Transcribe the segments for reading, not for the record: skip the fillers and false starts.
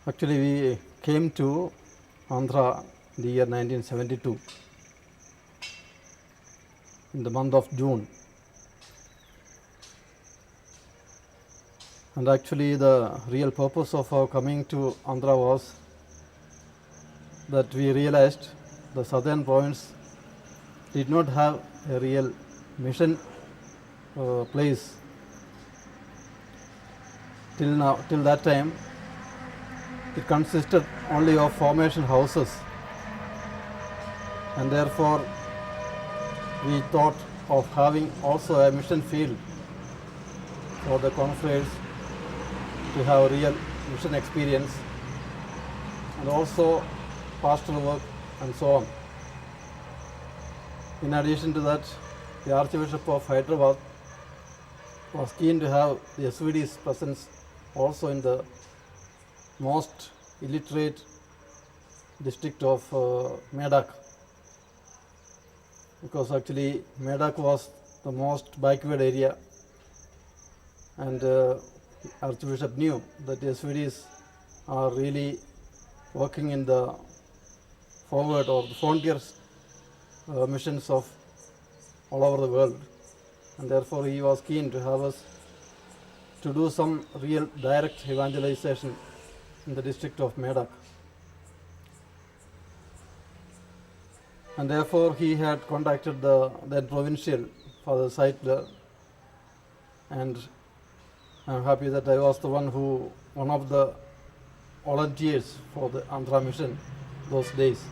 Actually, we came to Andhra in the year 1972 in the month of June. And actually, the real purpose of our coming to Andhra was that we realized the southern province did not have a real mission place till that time. It consisted only of formation houses, and therefore we thought of having also a mission field for the confreres to have real mission experience and also pastoral work and so on. In addition to that, the Archbishop of Hyderabad was keen to have the SVD's presence also in the most illiterate district of Medak, because actually Medak was the most backward area, and Archbishop knew that the SVDs are really working in the forward or the frontier missions of all over the world, and therefore he was keen to have us to do some real direct evangelization in the district of Medak. And therefore he had contacted the then provincial Father Seidler, and I am happy that I was one of the volunteers for the Andhra mission those days.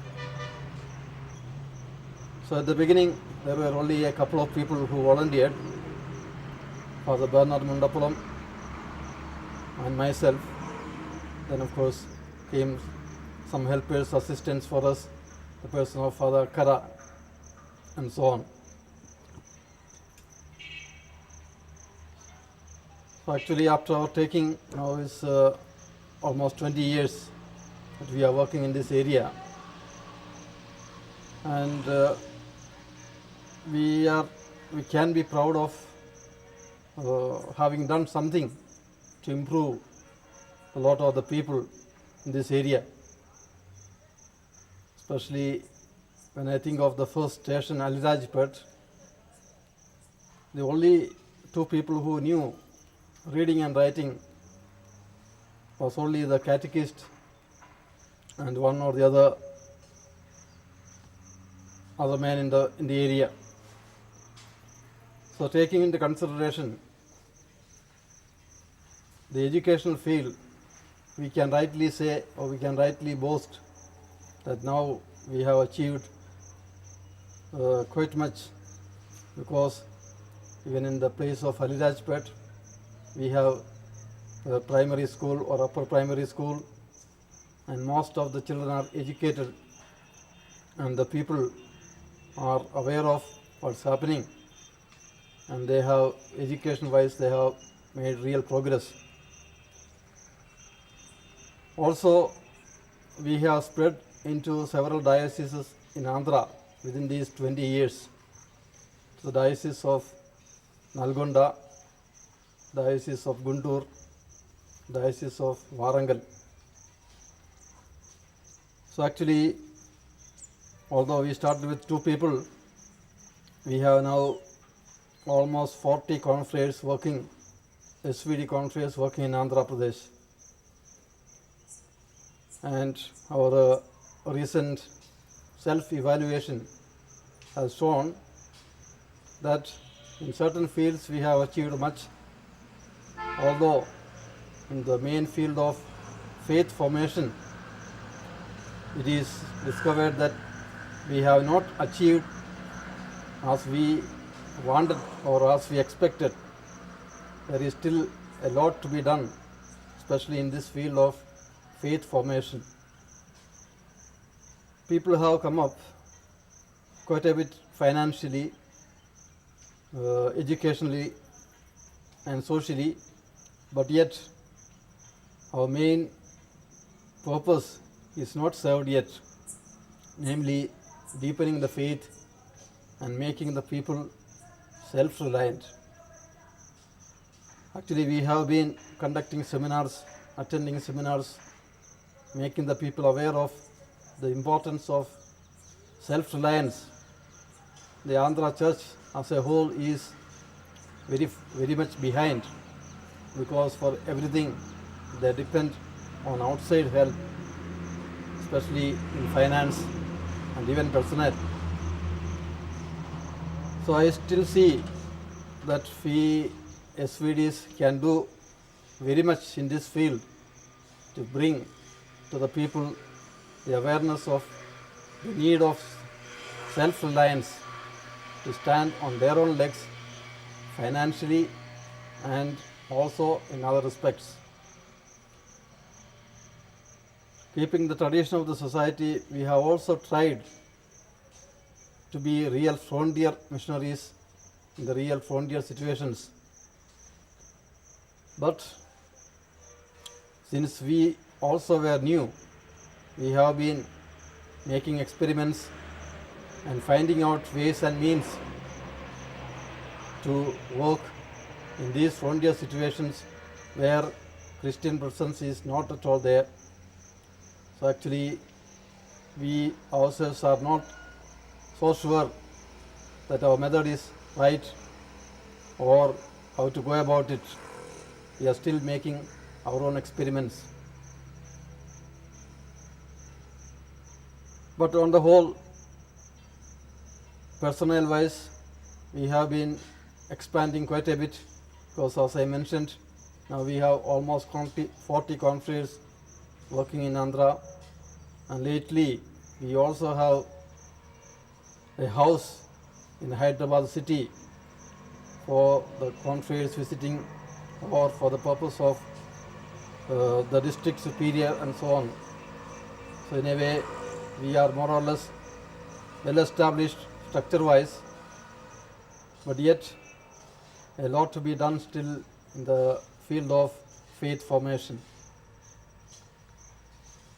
So at the beginning there were only a couple of people who volunteered, Father Bernard Mundapulam and myself. Then of course came some helpers, assistants for us, the person of Father Kara and so on. So actually after our taking, now is almost 20 years that we are working in this area, and we can be proud of having done something to improve a lot of the people in this area, especially when I think of the first station, Alirajpet. The only two people who knew reading and writing was only the catechist and one or the other man in the area. So taking into consideration the educational field, we can rightly say, or we can rightly boast, that now we have achieved quite much, because even in the place of Alirajpet we have a primary school or upper primary school, and most of the children are educated and the people are aware of what's happening, and they have, education wise, they have made real progress. Also, we have spread into several dioceses in Andhra within these 20 years. The diocese of Nalgonda, diocese of Guntur, diocese of Warangal. So actually, although we started with 2 people, we have now almost 40 confreres working, SVD confreres working in Andhra Pradesh. And our recent self-evaluation has shown that in certain fields we have achieved much, although in the main field of faith formation it is discovered that we have not achieved as we wanted or as we expected. There is still a lot to be done, especially in this field of faith formation. People have come up quite a bit financially, educationally and socially, but yet our main purpose is not served yet, namely deepening the faith and making the people self-reliant. Actually, we have been conducting seminars, attending seminars making the people aware of the importance of self-reliance. The Andhra Church as a whole is very much behind, because for everything they depend on outside help, especially in finance and even personnel. So I still see that we SVDs can do very much in this field to bring to the people the awareness of the need of self-reliance, to stand on their own legs financially and also in other respects. Keeping the tradition of the society, we have also tried to be real frontier missionaries in the real frontier situations. But since we also were new, we have been making experiments and finding out ways and means to work in these frontier situations where Christian presence is not at all there. So actually we ourselves are not so sure that our method is right or how to go about it. We are still making our own experiments. But on the whole, personnel wise, we have been expanding quite a bit, because as I mentioned, now we have almost 40 confreres working in Andhra, and lately we also have a house in Hyderabad city for the confreres visiting or for the purpose of the district superior and so on. So in a way we are more or less well established structure wise, but yet a lot to be done still in the field of faith formation.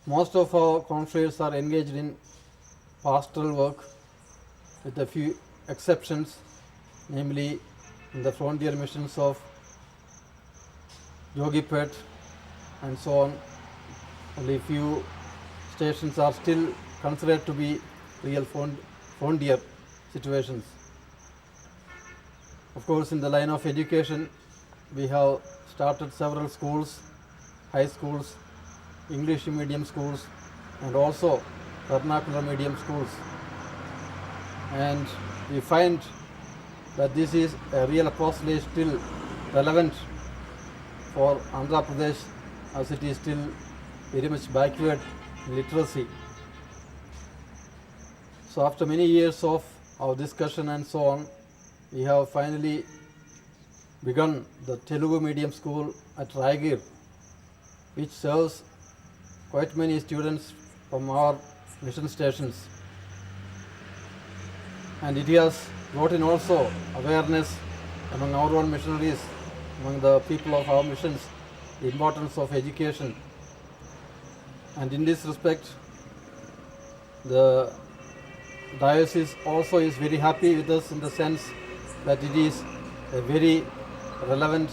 Most of our confreres are engaged in pastoral work with a few exceptions, namely in the frontier missions of Yogipet and so on. Only few stations are still considered to be real frontier situations. Of course, in the line of education, we have started several schools, high schools, English medium schools, and also vernacular medium schools. And we find that this is a real apostolate still relevant for Andhra Pradesh, as it is still very much backward in literacy. So after many years of our discussion and so on, we have finally begun the Telugu medium school at Raigir, which serves quite many students from our mission stations. And it has brought in also awareness among our own missionaries, among the people of our missions, the importance of education. And in this respect, the diocese also is very happy with us in the sense that it is a very relevant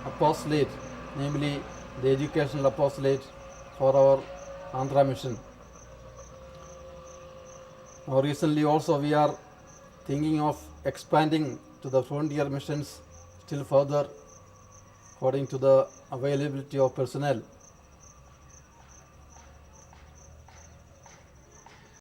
apostolate, namely the educational apostolate for our Andhra mission. Now recently also we are thinking of expanding to the frontier missions still further according to the availability of personnel.